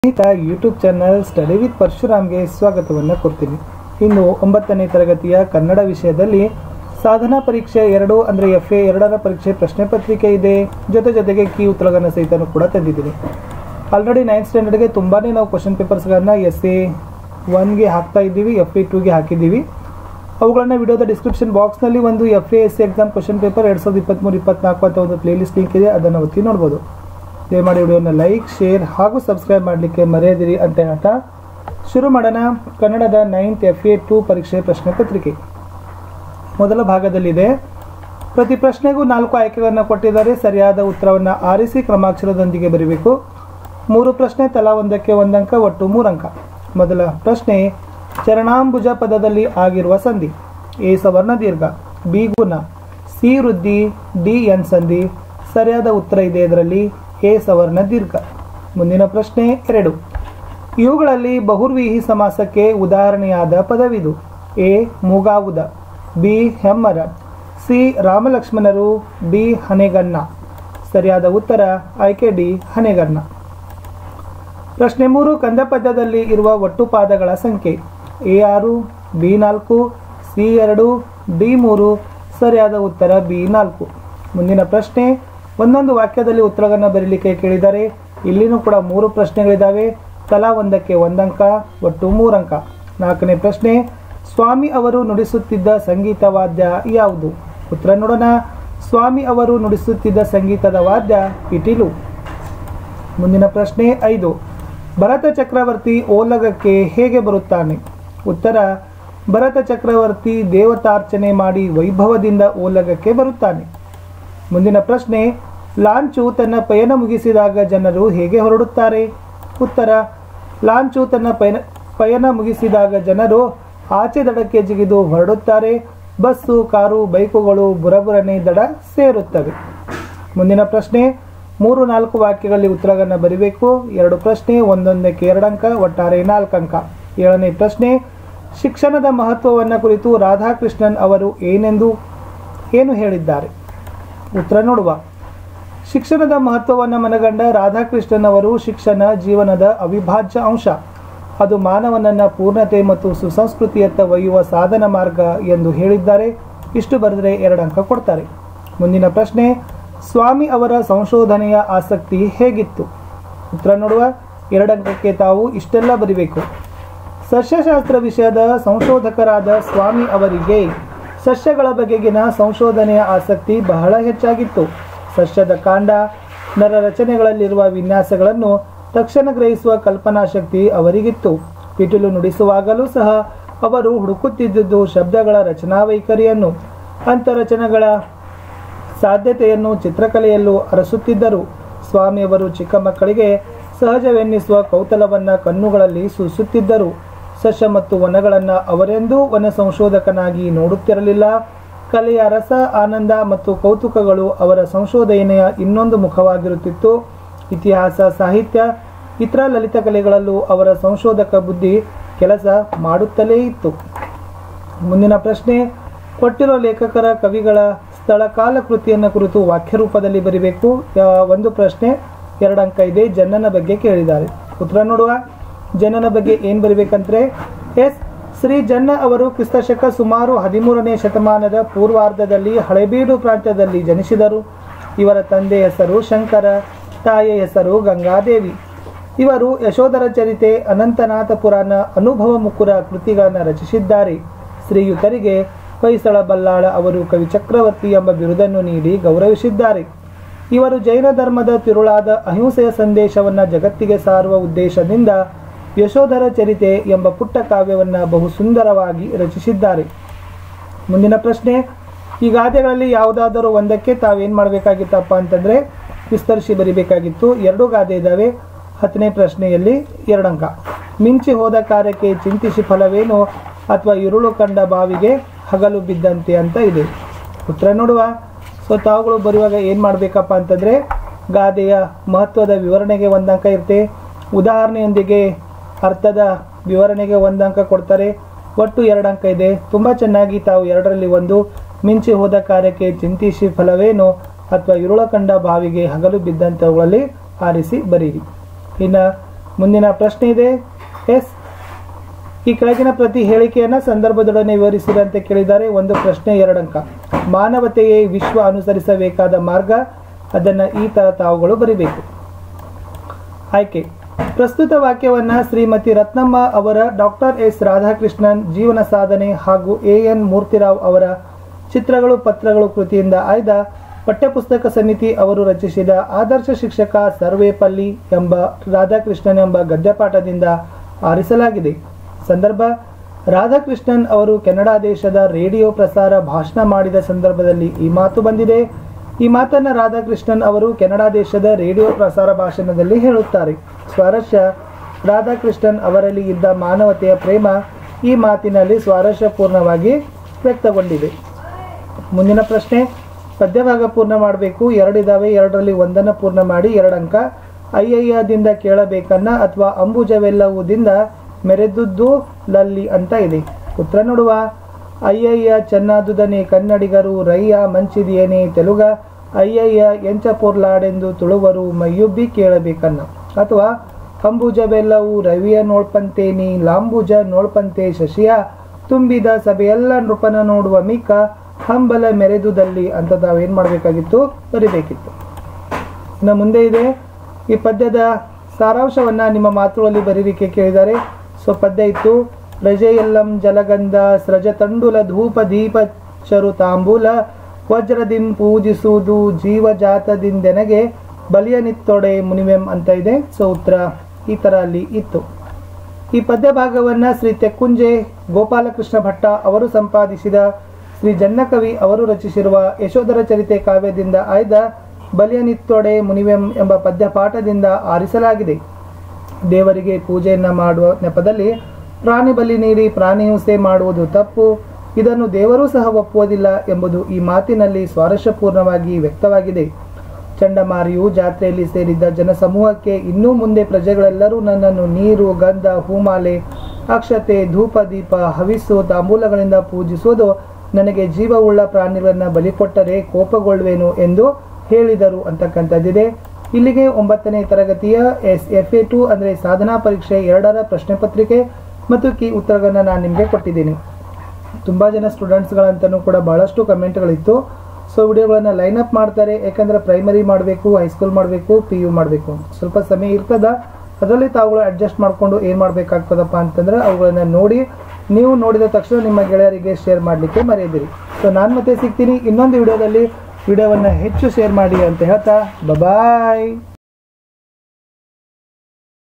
YouTube channel study with ಪರಶುರಾಮ್ಗೆ ಸ್ವಾಗತವನ್ನು ಕೊಡ್ತೀನಿ. ಇನ್ನು 9ನೇ ತರಗತಿಯ ಕನ್ನಡ ವಿಷಯದಲ್ಲಿ ಸಾಧನಾ ಪರೀಕ್ಷೆ 2 ಅಂದರೆ FA 2ರ ಪರೀಕ್ಷೆ ಪ್ರಶ್ನೆ ಪತ್ರಿಕೆ ಇದೆ. ಜೊತೆಗೆ ಕೀ ಉತ್ತರಗಳನ್ನು ಸಹಿತ ಕೂಡ ತಂದಿದ್ದೀನಿ. ಆಲ್ರೆಡಿ 9th ಸ್ಟ್ಯಾಂಡರ್ಡ್ಗೆ ತುಂಬಾ ನಾವು ಕ್ವಶನ್ ಪೇಪರ್ಸ್ಗಳನ್ನು SA 1ಗೆ ಹಾಕ್ತಾ ಇದ್ದೀವಿ, FA 2ಗೆ ಹಾಕಿದ್ದೀವಿ. ಅವುಗಳನ್ನು ವಿಡಿಯೋದ ಡಿಸ್ಕ್ರಿಪ್ಷನ್ ಬಾಕ್ಸ್ನಲ್ಲಿ ಒಂದು FA SC exam question paper 2023-24 ಅಂತ ಒಂದು ಪ್ಲೇಲಿಸ್ಟ್ ಲಿಂಕ್ ಇದೆ, ಅದನ್ನು ಒತ್ತಿ ನೋಡ್ಬೋದು. ದಯಮಾಡಿ ವಿಡಿಯೋನ ಲೈಕ್, ಶೇರ್ ಹಾಗೂ ಸಬ್ಸ್ಕ್ರೈಬ್ ಮಾಡಲಿಕ್ಕೆ ಮರೆಯದಿರಿ ಅಂತ ಹೇಳ್ತಾ ಶುರು ಮಾಡೋಣ. ಕನ್ನಡದ 9th FA 2 ಪರೀಕ್ಷೆ ಪ್ರಶ್ನೆ ಪತ್ರಿಕೆ ಮೊದಲ ಭಾಗದಲ್ಲಿದೆ. ಪ್ರತಿ ಪ್ರಶ್ನೆಗೂ 4 ಆಯ್ಕೆಗಳನ್ನು ಕೊಟ್ಟಿದ್ದಾರೆ. ಸರಿಯಾದ ಉತ್ತರವನ್ನು ಆರಿಸಿ ಕ್ರಮಾಕ್ಷರದೊಂದಿಗೆ ಬರೀಬೇಕು. 3 ಪ್ರಶ್ನೆ ತಲಾ ಒಂದಕ್ಕೆ 1 ಅಂಕ, ಒಟ್ಟು 3 ಅಂಕ. ಮೊದಲ ಪ್ರಶ್ನೆ, ಚರಣಾಂಬುಜ ಪದದಲ್ಲಿ ಆಗಿರುವ ಸಂಧಿ: A ಸವರ್ಣ ದೀರ್ಘ, B ಗುಣ, C ವೃದ್ಧಿ, D ಎನ್ ಸಂಧಿ. ಸರಿಯಾದ ಉತ್ತರ ಇದೆ ಇದರಲ್ಲಿ A ಸವರ್ಣ ದೀರ್ಘ. ಮುಂದಿನ ಪ್ರಶ್ನೆ 2, ಇವುಗಳಲ್ಲಿ ಬಹುರ್ವೀಹಿ ಸಮಾಸಕ್ಕೆ ಉದಾಹರಣೆಯಾದ ಪದವಿದು: A ಮೂಗಾವುದ, B ಹೆಮ್ಮರ, C ರಾಮಲಕ್ಷ್ಮಣರು, D ಹನೆಗಣ್ಣ. ಸರಿಯಾದ ಉತ್ತರ ಆಯ್ಕೆ D ಹನೆಗಣ್ಣ. ಪ್ರಶ್ನೆ 3, ಕಂದ ಪದ್ಯದಲ್ಲಿ ಇರುವ ಒಟ್ಟು ಪಾದಗಳ ಸಂಖ್ಯೆ: A 6, B 4, C 2, D 3. ಸರಿಯಾದ ಉತ್ತರ B 4. ಮುಂದಿನ ಪ್ರಶ್ನೆ, ಒಂದೊಂದು ವಾಕ್ಯದಲ್ಲಿ ಉತ್ತರಗಳನ್ನು ಬರೀಲಿಕ್ಕೆ ಕೇಳಿದ್ದಾರೆ. ಇಲ್ಲಿನೂ ಕೂಡ 3 ಪ್ರಶ್ನೆಗಳಿದ್ದಾವೆ. ತಲಾ ಒಂದಕ್ಕೆ 1 ಅಂಕ, ಒಟ್ಟು 3 ಅಂಕ. 4ನೇ ಪ್ರಶ್ನೆ, ಸ್ವಾಮಿ ಅವರು ನುಡಿಸುತ್ತಿದ್ದ ಸಂಗೀತ ವಾದ್ಯ ಯಾವುದು? ಉತ್ತರ ನೋಡೋಣ. ಸ್ವಾಮಿ ಅವರು ನುಡಿಸುತ್ತಿದ್ದ ಸಂಗೀತದ ವಾದ್ಯ ಪಿಟೀಲು. ಮುಂದಿನ ಪ್ರಶ್ನೆ 5, ಭರತ ಚಕ್ರವರ್ತಿ ಓಲಗಕ್ಕೆ ಹೇಗೆ ಬರುತ್ತಾನೆ? ಉತ್ತರ, ಭರತ ಚಕ್ರವರ್ತಿ ದೇವತಾರ್ಚನೆ ಮಾಡಿ ವೈಭವದಿಂದ ಓಲಗಕ್ಕೆ ಬರುತ್ತಾನೆ. ಮುಂದಿನ ಪ್ರಶ್ನೆ, ಲಾಂಚು ತನ್ನ ಪಯಣ ಮುಗಿಸಿದಾಗ ಜನರು ಹೇಗೆ ಹೊರಡುತ್ತಾರೆ? ಉತ್ತರ, ಲಾಂಚು ತನ್ನ ಪಯಣ ಮುಗಿಸಿದಾಗ ಜನರು ಆಚೆ ದಡಕ್ಕೆ ಜಿಗಿದು ಹೊರಡುತ್ತಾರೆ. ಬಸ್ಸು, ಕಾರು, ಬೈಕುಗಳು ಬುರಬುರನೆ ದಡ ಸೇರುತ್ತವೆ. ಮುಂದಿನ ಪ್ರಶ್ನೆ, 3-4 ವಾಕ್ಯಗಳಲ್ಲಿ ಉತ್ತರಗಳನ್ನು ಬರೀಬೇಕು. 2 ಪ್ರಶ್ನೆ, ಒಂದೊಂದಕ್ಕೆ 2 ಅಂಕ, ಒಟ್ಟಾರೆ 4 ಅಂಕ. 7ನೇ ಪ್ರಶ್ನೆ, ಶಿಕ್ಷಣದ ಮಹತ್ವವನ್ನು ಕುರಿತು ರಾಧಾಕೃಷ್ಣನ್ ಅವರು ಏನು ಹೇಳಿದ್ದಾರೆ? ಉತ್ತರ ನೋಡುವ. ಶಿಕ್ಷಣದ ಮಹತ್ವವನ್ನು ಮನಗಂಡ ರಾಧಾಕೃಷ್ಣನ್ ಅವರು ಶಿಕ್ಷಣ ಜೀವನದ ಅವಿಭಾಜ್ಯ ಅಂಶ, ಅದು ಮಾನವನನ್ನ ಪೂರ್ಣತೆ ಮತ್ತು ಸುಸಂಸ್ಕೃತಿಯತ್ತ ಒಯ್ಯುವ ಸಾಧನ ಮಾರ್ಗ ಎಂದು ಹೇಳಿದ್ದಾರೆ. ಇಷ್ಟು ಬರೆದರೆ 2 ಅಂಕ ಕೊಡ್ತಾರೆ. ಮುಂದಿನ ಪ್ರಶ್ನೆ, ಸ್ವಾಮಿ ಅವರ ಸಂಶೋಧನೆಯ ಆಸಕ್ತಿ ಹೇಗಿತ್ತು? ಉತ್ತರ ನೋಡುವ. 2 ಅಂಕಕ್ಕೆ ತಾವು ಇಷ್ಟೆಲ್ಲ ಬರೀಬೇಕು. ಸಸ್ಯಶಾಸ್ತ್ರ ವಿಷಯದ ಸಂಶೋಧಕರಾದ ಸ್ವಾಮಿ ಅವರಿಗೆ ಸಸ್ಯಗಳ ಬಗೆಗಿನ ಸಂಶೋಧನೆಯ ಆಸಕ್ತಿ ಬಹಳ ಹೆಚ್ಚಾಗಿತ್ತು. ಸಸ್ಯದ ಕಾಂಡ, ನರ ರಚನೆಗಳಲ್ಲಿರುವ ವಿನ್ಯಾಸಗಳನ್ನು ತಕ್ಷಣ ಗ್ರಹಿಸುವ ಕಲ್ಪನಾಶಕ್ತಿ ಅವರಿಗಿತ್ತು. ಪಿಟೀಲು ನುಡಿಸುವಾಗಲೂ ಸಹ ಅವರು ಹುಡುಕುತ್ತಿದ್ದುದು ಶಬ್ದಗಳ ರಚನಾ ವೈಖರಿಯನ್ನು, ಅಂತರಚನೆಗಳ ಸಾಧ್ಯತೆಯನ್ನು ಚಿತ್ರಕಲೆಯಲ್ಲೂ ಅರಸುತ್ತಿದ್ದರು. ಸ್ವಾಮಿಯವರು ಚಿಕ್ಕ ಮಕ್ಕಳಿಗೆ ಸಹಜವೆನ್ನಿಸುವ ಕೌತಲವನ್ನು ಕಣ್ಣುಗಳಲ್ಲಿ ಸೂಸುತ್ತಿದ್ದರು. ಸಸ್ಯ ಮತ್ತು ವನಗಳನ್ನು ಅವರೆಂದೂ ವನ ಸಂಶೋಧಕನಾಗಿ ನೋಡುತ್ತಿರಲಿಲ್ಲ. ಕಲೆಯ ರಸ, ಆನಂದ ಮತ್ತು ಕೌತುಕಗಳು ಅವರ ಸಂಶೋಧನೆಯ ಇನ್ನೊಂದು ಮುಖವಾಗಿರುತ್ತಿತ್ತು. ಇತಿಹಾಸ, ಸಾಹಿತ್ಯ, ಇತರ ಲಲಿತ ಕಲೆಗಳಲ್ಲೂ ಅವರ ಸಂಶೋಧಕ ಬುದ್ಧಿ ಕೆಲಸ ಮಾಡುತ್ತಲೇ ಇತ್ತು. ಮುಂದಿನ ಪ್ರಶ್ನೆ, ಕೊಟ್ಟಿರೋ ಲೇಖಕರ, ಕವಿಗಳ ಸ್ಥಳ, ಕಾಲ, ಕೃತಿಯನ್ನು ಕುರಿತು ವಾಕ್ಯ ರೂಪದಲ್ಲಿ ಬರೀಬೇಕು. 1 ಪ್ರಶ್ನೆ 2 ಅಂಕ ಇದೆ. ಜನ್ನನ ಬಗ್ಗೆ ಕೇಳಿದ್ದಾರೆ. ಉತ್ತರ ನೋಡುವ. ಜನ್ನನ ಬಗ್ಗೆ ಏನು ಬರೀಬೇಕಂದ್ರೆ, ಶ್ರೀ ಜನ್ನ ಅವರು ಕ್ರಿಸ್ತಶಕ ಸುಮಾರು 13ನೇ ಶತಮಾನದ ಪೂರ್ವಾರ್ಧದಲ್ಲಿ ಹಳೇಬೀಡು ಪ್ರಾಂತ್ಯದಲ್ಲಿ ಜನಿಸಿದರು. ಇವರ ತಂದೆ ಹೆಸರು ಶಂಕರ, ತಾಯಿಯ ಹೆಸರು ಗಂಗಾದೇವಿ. ಇವರು ಯಶೋಧರ ಚರಿತೆ, ಅನಂತನಾಥ ಪುರಾಣ, ಅನುಭವ ಮುಕುರ ಕೃತಿಗಳನ್ನು ರಚಿಸಿದ್ದಾರೆ. ಶ್ರೀಯುತರಿಗೆ ಹೊಯ್ಸಳ ಬಲ್ಲಾಳ ಅವರು ಕವಿ ಚಕ್ರವರ್ತಿ ಎಂಬ ಬಿರುದನ್ನು ನೀಡಿ ಗೌರವಿಸಿದ್ದಾರೆ. ಇವರು ಜೈನ ಧರ್ಮದ ತಿರುಳಾದ ಅಹಿಂಸೆಯ ಸಂದೇಶವನ್ನು ಜಗತ್ತಿಗೆ ಸಾರುವ ಉದ್ದೇಶದಿಂದ ಯಶೋಧರ ಚರಿತೆ ಎಂಬ ಪುಟ್ಟ ಕಾವ್ಯವನ್ನು ಬಹು ಸುಂದರವಾಗಿ ರಚಿಸಿದ್ದಾರೆ. ಮುಂದಿನ ಪ್ರಶ್ನೆ, ಈ ಗಾದೆಗಳಲ್ಲಿ ಯಾವುದಾದರೂ ಒಂದಕ್ಕೆ ತಾವೇನು ಮಾಡಬೇಕಾಗಿತ್ತಪ್ಪ ಅಂತಂದರೆ ವಿಸ್ತರಿಸಿ ಬರೀಬೇಕಾಗಿತ್ತು. 2 ಗಾದೆ ಇದ್ದಾವೆ. 10ನೇ ಪ್ರಶ್ನೆಯಲ್ಲಿ 2 ಅಂಕ. ಮಿಂಚಿ ಹೋದ ಕಾರ್ಯಕ್ಕೆ ಚಿಂತಿಸಿ ಫಲವೇನು, ಅಥವಾ ಇರುಳು ಕಂಡ ಬಾವಿಗೆ ಹಗಲು ಬಿದ್ದಂತೆ ಅಂತ ಇದೆ. ಉತ್ತರ ನೋಡುವ. ಸೊ ತಾವುಗಳು ಬರುವಾಗ ಏನು ಮಾಡಬೇಕಪ್ಪ ಅಂತಂದರೆ ಗಾದೆಯ ಮಹತ್ವದ ವಿವರಣೆಗೆ 1 ಅಂಕ ಇರುತ್ತೆ. ಉದಾಹರಣೆಯೊಂದಿಗೆ ಅರ್ಥದ ವಿವರಣೆಗೆ 1 ಅಂಕ ಕೊಡ್ತಾರೆ. ಒಟ್ಟು 2 ಅಂಕ ಇದೆ. ತುಂಬ ಚೆನ್ನಾಗಿ ತಾವು 2ರಲ್ಲಿ 1 ಮಿಂಚಿ ಹೋದ ಕಾರ್ಯಕ್ಕೆ ಚಿಂತಿಸಿ ಫಲವೇನು ಅಥವಾ ಇರುಳ ಕಂಡ ಬಾವಿಗೆ ಹಗಲು ಬಿದ್ದಂಥವುಗಳಲ್ಲಿ ಆರಿಸಿ ಬರೀರಿ. ಇನ್ನು ಮುಂದಿನ ಪ್ರಶ್ನೆ ಇದೆ. ಎಸ್, ಈ ಕೆಳಗಿನ ಪ್ರತಿ ಹೇಳಿಕೆಯನ್ನು ಸಂದರ್ಭದೊಡನೆ ವಿವರಿಸಿದೆ ಅಂತ ಕೇಳಿದ್ದಾರೆ. ಒಂದು ಪ್ರಶ್ನೆ 2 ಅಂಕ. ಮಾನವತೆಯೇ ವಿಶ್ವ ಅನುಸರಿಸಬೇಕಾದ ಮಾರ್ಗ, ಅದನ್ನು ಈ ಥರ ತಾವುಗಳು ಬರಿಬೇಕು. ಆಯ್ಕೆ: ಪ್ರಸ್ತುತ ವಾಕ್ಯವನ್ನು ಶ್ರೀಮತಿ ರತ್ನಮ್ಮ ಅವರ ಡಾಕ್ಟರ್ ಎಸ್ ರಾಧಾಕೃಷ್ಣನ್ ಜೀವನ ಸಾಧನೆ ಹಾಗೂ ಎನ್ ಮೂರ್ತಿರಾವ್ ಅವರ ಚಿತ್ರಗಳು ಪತ್ರಗಳು ಕೃತಿಯಿಂದ ಆಯ್ದ ಪಠ್ಯಪುಸ್ತಕ ಸಮಿತಿ ಅವರು ರಚಿಸಿದ ಆದರ್ಶ ಶಿಕ್ಷಕ ಸರ್ವೇಪಲ್ಲಿ ಎಂಬ ರಾಧಾಕೃಷ್ಣನ್ ಎಂಬ ಗದ್ಯಪಾಠದಿಂದ ಆರಿಸಲಾಗಿದೆ. ಸಂದರ್ಭ: ರಾಧಾಕೃಷ್ಣನ್ ಅವರು ಕೆನಡಾ ದೇಶದ ರೇಡಿಯೋ ಪ್ರಸಾರ ಭಾಷಣ ಮಾಡಿದ ಸಂದರ್ಭದಲ್ಲಿ ಈ ಮಾತು ಬಂದಿದೆ. ಈ ಮಾತನ್ನು ರಾಧಾಕೃಷ್ಣನ್ ಅವರು ಕೆನಡಾ ದೇಶದ ರೇಡಿಯೋ ಪ್ರಸಾರ ಭಾಷಣದಲ್ಲಿ ಹೇಳುತ್ತಾರೆ. ಸ್ವಾರಸ್ಯ: ರಾಧಾಕೃಷ್ಣನ್ ಅವರಲ್ಲಿ ಇದ್ದ ಮಾನವತೆಯ ಪ್ರೇಮ ಈ ಮಾತಿನಲ್ಲಿ ಸ್ವಾರಸ್ಯಪೂರ್ಣವಾಗಿ ವ್ಯಕ್ತಗೊಂಡಿದೆ. ಮುಂದಿನ ಪ್ರಶ್ನೆ, ಪದ್ಯಭಾಗ ಪೂರ್ಣ ಮಾಡಬೇಕು. 2 ಇದ್ದಾವೆ, 2ರಲ್ಲಿ 1 ಪೂರ್ಣ ಮಾಡಿ 2 ಅಂಕ. ಅಯ್ಯಯ್ಯದಿಂದ ಕೇಳಬೇಕನ್ನ ಅಥವಾ ಅಂಬುಜವೆಲ್ಲವುದಿಂದ ಮೆರೆದುದ್ದು ಲಲ್ಲಿ ಅಂತ ಇದೆ. ಉತ್ತರ ನೋಡುವ. ಅಯ್ಯಯ್ಯ ಚೆನ್ನಾದುದನೆ ಕನ್ನಡಿಗರು ರಯ್ಯ ಮಂಚಿದಿಯೇನೆ ತೆಲುಗ ಅಯ್ಯಯ್ಯ ಎಂಚ ಪೊರ್ಲಾಡೆಂದು ತುಳುವರು ಮೈಯುಬ್ಬಿ ಕೇಳಬೇಕನ್ನ ಅಥವಾ ಅಂಬುಜವೆಲ್ಲವೂ ರವಿಯ ನೋಡ್ಪಂತೇನಿ ಲಾಂಬುಜ ನೋಡ್ಪಂತೆ ಶಶಿಯ ತುಂಬಿದ ಸಭೆಯೆಲ್ಲ ನೃಪನ ನೋಡುವ ಮಿಕ್ಕ ಹಂಬಲ ಮೆರೆದುದಲ್ಲಿ ಅಂತ ತಾವೇನು ಮಾಡಬೇಕಾಗಿತ್ತು, ಬರಿಬೇಕಿತ್ತು. ಇನ್ನು ಮುಂದೆ ಇದೆ ಈ ಪದ್ಯದ ಸಾರಾಂಶವನ್ನು ನಿಮ್ಮ ಮಾತುಗಳಲ್ಲಿ ಬರೀಲಿಕ್ಕೆ ಕೇಳಿದ್ದಾರೆ. ಸೊ ಪದ್ಯ ಇತ್ತು: ರಜೆಯಲ್ಲಂ ಜಲಗಂಧ ಸ್ರಜ ತಂಡುಲ ಧೂಪ ದೀಪ ಚರು ತಾಂಬೂಲ ವಜ್ರದಿಂ ಪೂಜಿಸುವುದು ಜೀವಜಾತದಿಂದೆನಗೆ ಬಲಿಯನಿತ್ತೊಡೆ ಮುನಿವೆಂ ಅಂತ ಇದೆ. ಸೊ ಉತ್ತರ ಈ ಥರ ಅಲ್ಲಿ ಇತ್ತು. ಈ ಪದ್ಯ ಭಾಗವನ್ನು ಶ್ರೀ ತೆಕ್ಕುಂಜೆ ಗೋಪಾಲಕೃಷ್ಣ ಭಟ್ಟ ಅವರು ಸಂಪಾದಿಸಿದ ಶ್ರೀ ಜನ್ನಕವಿ ಅವರು ರಚಿಸಿರುವ ಯಶೋಧರ ಚರಿತೆ ಕಾವ್ಯದಿಂದ ಆಯ್ದ ಬಲಿಯನಿತ್ತೊಡೆ ಮುನಿವೆಂ ಎಂಬ ಪದ್ಯಪಾಠದಿಂದ ಆರಿಸಲಾಗಿದೆ. ದೇವರಿಗೆ ಪೂಜೆಯನ್ನು ಮಾಡುವ ನೆಪದಲ್ಲಿ ಪ್ರಾಣಿ ಬಲಿ ನೀಡಿ ಪ್ರಾಣಿ ಹಿಂಸೆ ಮಾಡುವುದು ತಪ್ಪು, ಇದನ್ನು ದೇವರೂ ಸಹ ಒಪ್ಪುವುದಿಲ್ಲ ಎಂಬುದು ಈ ಮಾತಿನಲ್ಲಿ ಸ್ವಾರಸ್ಯಪೂರ್ಣವಾಗಿ ವ್ಯಕ್ತವಾಗಿದೆ. ಚಂಡಮಾರಿಯು ಜಾತ್ರೆಯಲ್ಲಿ ಸೇರಿದ್ದ ಜನಸಮೂಹಕ್ಕೆ ಇನ್ನೂ ಮುಂದೆ ಪ್ರಜೆಗಳೆಲ್ಲರೂ ನನ್ನನ್ನು ನೀರು ಗಂಧ ಹೂಮಾಲೆ ಅಕ್ಷತೆ ಧೂಪ ದೀಪ ಹವಿಸ್ಸು ತಾಂಬೂಲಗಳಿಂದ ಪೂಜಿಸುವುದು, ನನಗೆ ಜೀವವುಳ್ಳ ಪ್ರಾಣಿಗಳನ್ನು ಬಲಿಕೊಟ್ಟರೆ ಕೋಪಗೊಳ್ಳುವೆನು ಎಂದು ಹೇಳಿದರು ಅಂತಕ್ಕಂಥದ್ದಿದೆ. ಇಲ್ಲಿಗೆ 9ನೇ ತರಗತಿಯ FA2 ಅಂದರೆ ಸಾಧನಾ ಪರೀಕ್ಷೆ 2ರ ಪ್ರಶ್ನೆ ಪತ್ರಿಕೆ ಮತ್ತು ಕೀ ಉತ್ತರಗಳನ್ನು ನಾನು ನಿಮಗೆ ಕೊಟ್ಟಿದ್ದೀನಿ. ತುಂಬ ಜನ ಸ್ಟೂಡೆಂಟ್ಸ್ಗಳಂತನೂ ಕೂಡ ಭಾಳಷ್ಟು ಕಮೆಂಟ್ಗಳಿತ್ತು. ಸೊ ವಿಡಿಯೋಗಳನ್ನು ಲೈನಪ್ ಮಾಡ್ತಾರೆ, ಯಾಕಂದರೆ ಪ್ರೈಮರಿ ಮಾಡಬೇಕು, ಹೈಸ್ಕೂಲ್ ಮಾಡಬೇಕು, PU ಮಾಡಬೇಕು, ಸ್ವಲ್ಪ ಸಮಯ ಇರ್ತದೆ. ಅದರಲ್ಲಿ ತಾವುಗಳು ಅಡ್ಜಸ್ಟ್ ಮಾಡಿಕೊಂಡು ಏನು ಮಾಡಬೇಕಾಗ್ತದಪ್ಪ ಅಂತಂದರೆ ಅವುಗಳನ್ನು ನೋಡಿ ನೀವು ನೋಡಿದ ತಕ್ಷಣ ನಿಮ್ಮ ಗೆಳೆಯರಿಗೆ ಶೇರ್ ಮಾಡಲಿಕ್ಕೆ ಮರೆಯದಿರಿ. ಸೊ ನಾನು ಮತ್ತೆ ಸಿಗ್ತೀನಿ ಇನ್ನೊಂದು ವಿಡಿಯೋದಲ್ಲಿ. ವಿಡಿಯೋವನ್ನು ಹೆಚ್ಚು ಶೇರ್ ಮಾಡಿ ಅಂತ ಹೇಳ್ತಾ ಬಾಯ್.